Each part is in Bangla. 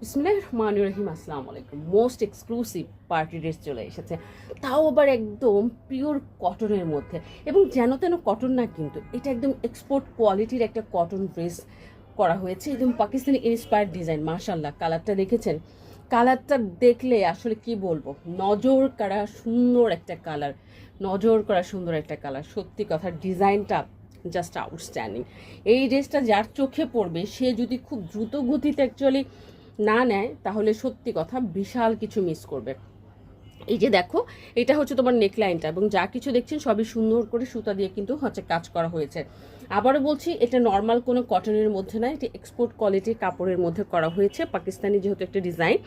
বিসমিল্লাহির রহমানির রহিম। আসসালামু আলাইকুম। মোস্ট এক্সক্লুসিভ পার্টি ড্রেস চলে এসেছে, তাও আবার একদম পিওর কটনের মধ্যে, এবং যেন তেন কটন না, কিন্তু এটা একদম এক্সপোর্ট কোয়ালিটির একটা কটন ড্রেস করা হয়েছে, একদম পাকিস্তানি ইন্সপায়ার্ড ডিজাইন। মাশাল্লাহ, কালারটা দেখেছেন? কালারটা দেখলে আসলে কি বলবো, নজর কাড়া সুন্দর একটা কালার, নজর করা সুন্দর একটা কালার। সত্যি কথা, ডিজাইনটা জাস্ট আউটস্ট্যান্ডিং। এই ড্রেসটা যার চোখে পড়বে, সে যদি খুব দ্রুত গতিতে অ্যাকচুয়ালি না নেয়, তাহলে সত্যি কথা বিশাল কিছু মিস করবে। এই যে দেখো, এটা হচ্ছে তোমার নেকলাইনটা, এবং যা কিছু দেখছেন সবই সুন্দর করে সুতা দিয়ে কিন্তু হচ্ছে কাজ করা হয়েছে। আবারও বলছি, এটা নর্মাল কোনো কটনের মধ্যে না, এটা এক্সপোর্ট কোয়ালিটির কাপড়ের মধ্যে করা হয়েছে, পাকিস্তানি যেহেতু একটা ডিজাইন।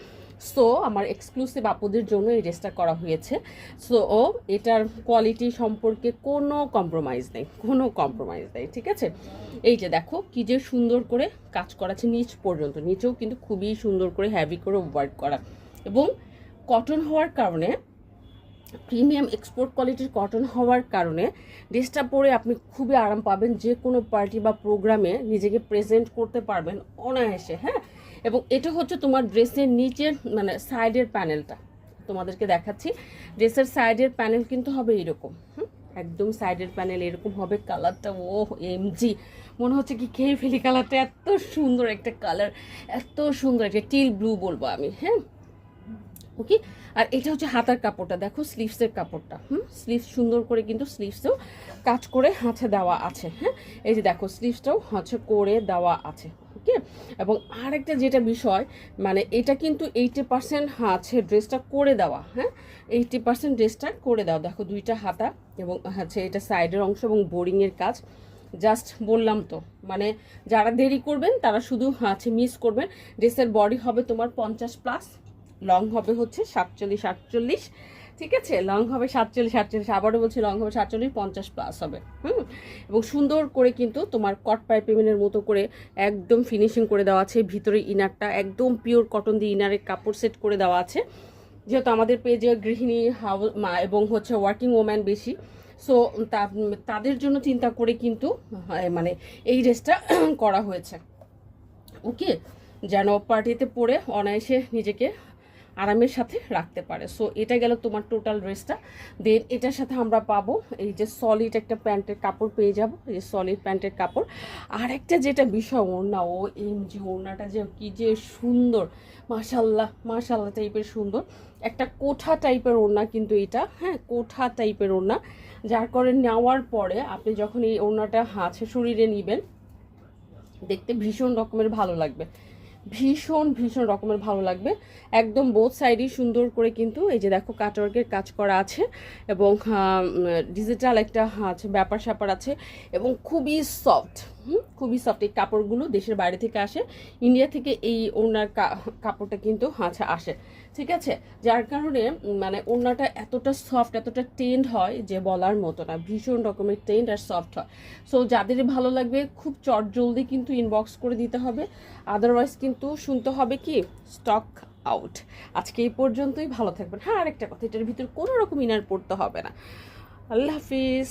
সো আমার এক্সক্লুসিভ আপুদের জন্য এই ড্রেসটা করা হয়েছে। সো এটার কোয়ালিটি সম্পর্কে কোনো কম্প্রোমাইজ নেই, কোনো কম্প্রোমাইজ নেই, ঠিক আছে? এই যে দেখো কি যে সুন্দর করে কাজ করা আছে নিচ পর্যন্ত, নিচেও কিন্তু খুবই সুন্দর করে হ্যাভি করে ওয়ার্ক করা, এবং কটন হওয়ার কারণে, প্রিমিয়াম এক্সপোর্ট কোয়ালিটির কটন হওয়ার কারণে ড্রেসটা পরে আপনি খুবই আরাম পাবেন, যে কোনো পার্টি বা প্রোগ্রামে নিজেকে প্রেজেন্ট করতে পারবেন অনায়াসে। হ্যাঁ, এবং এটা হচ্ছে তোমার ড্রেসের নিচের মানে সাইডের প্যানেলটা তোমাদেরকে দেখাচ্ছি। ড্রেসের সাইডের প্যানেল কিন্তু হবে এরকম, একদম সাইডের প্যানেল এরকম হবে। কালারটা ও এমজি, মনে হচ্ছে কি খেয়ে ফেলি। কালারটা এত সুন্দর একটা কালার, এত সুন্দর একটা টিল ব্লু বলবো আমি। হ্যাঁ, ওকে। আর এটা হচ্ছে হাতার কাপড়টা, দেখো স্লিভসের কাপড়টা, স্লিভস সুন্দর করে কিন্তু স্লিভসেও কাজ করে হাতে দেওয়া আছে। হ্যাঁ, এই যে দেখো স্লিভসটাও হচ্ছে করে দেওয়া আছে। ওকে, এবং আরেকটা যেটা বিষয়, মানে এটা কিন্তু 80% আছে ড্রেসটা করে দেওয়া। হ্যাঁ, 80% ড্রেসটা করে দেওয়া। দেখো দুইটা হাতা, এবং হচ্ছে এটা সাইডের অংশ এবং বোরিংয়ের কাজ। জাস্ট বললাম তো, মানে যারা দেরি করবেন তারা শুধু আছে মিস করবেন। ড্রেসের বডি হবে তোমার 50+, লং হবে হচ্ছে 47-48, ঠিক আছে? লং হবে 47-48, আবারও বলছি লং হবে 47-50+ হবে। এবং সুন্দর করে কিন্তু তোমার কট পাইপিংয়ের মতো করে একদম ফিনিশিং করে দেওয়া আছে। ভিতরে ইনারটা একদম পিওর কটন দিয়ে ইনারের কাপড় সেট করে দেওয়া আছে, যেহেতু আমাদের পেজে গৃহিণী এবং হচ্ছে ওয়ার্কিং ওম্যান বেশি। সো তাদের জন্য চিন্তা করে কিন্তু মানে এই ড্রেসটা করা হয়েছে। ওকে, যেন পার্টিতে পরে অনায়াসে নিজেকে আরামের সাথে রাখতে পারে। সো এটা গেল তোমার টোটাল ড্রেসটা। দেন এটার সাথে আমরা পাবো এই যে সলিড একটা প্যান্টের কাপড় পেয়ে যাব, এই সলিড প্যান্টের কাপড়। আর একটা যেটা বিষয়, ওড়না, ও এমজি ওড়নাটা যে কি যে সুন্দর, মাশাল্লাহ মাশাল্লাহ টাইপের সুন্দর একটা কোঠা টাইপের ওড়না কিন্তু এটা। হ্যাঁ, কোঠা টাইপের ওড়না, যার করে নেওয়ার পরে আপনি যখন এই ওড়নাটা হাতে শরীরে নিবেন, দেখতে ভীষণ রকমের ভালো লাগবে, ভীষণ ভীষণ রকমের ভালো লাগবে। একদম বোথ সাইডই সুন্দর করে কিন্তু এই যে দেখো কাটওয়ার্কের কাজ করা আছে, এবং ডিজিটাল একটা আছে ব্যাপার স্যাপার আছে, এবং খুবই সফট, খুবই সফট। এই কাপড়গুলো দেশের বাইরে থেকে আসে, ইন্ডিয়া থেকে এই ওড়নার কাপড়টা কিন্তু আসে, ঠিক আছে? যার কারণে মানে ওড়নাটা এতটা সফট, এতটা টেন্ড হয় যে বলার মতো না, ভীষণ রকমের টেন্ড আর সফট হয়। সো যাদের ভালো লাগবে খুব চটজলদি কিন্তু ইনবক্স করে দিতে হবে, আদারওয়াইজ কিন্তু শুনতে হবে কি স্টক আউট। আজকে এই পর্যন্তই, ভালো থাকবেন। হ্যাঁ, আরেকটা কথা, এটার ভিতরে কোনো রকম ইনার পড়তে হবে না। আল্লাহ হাফিজ।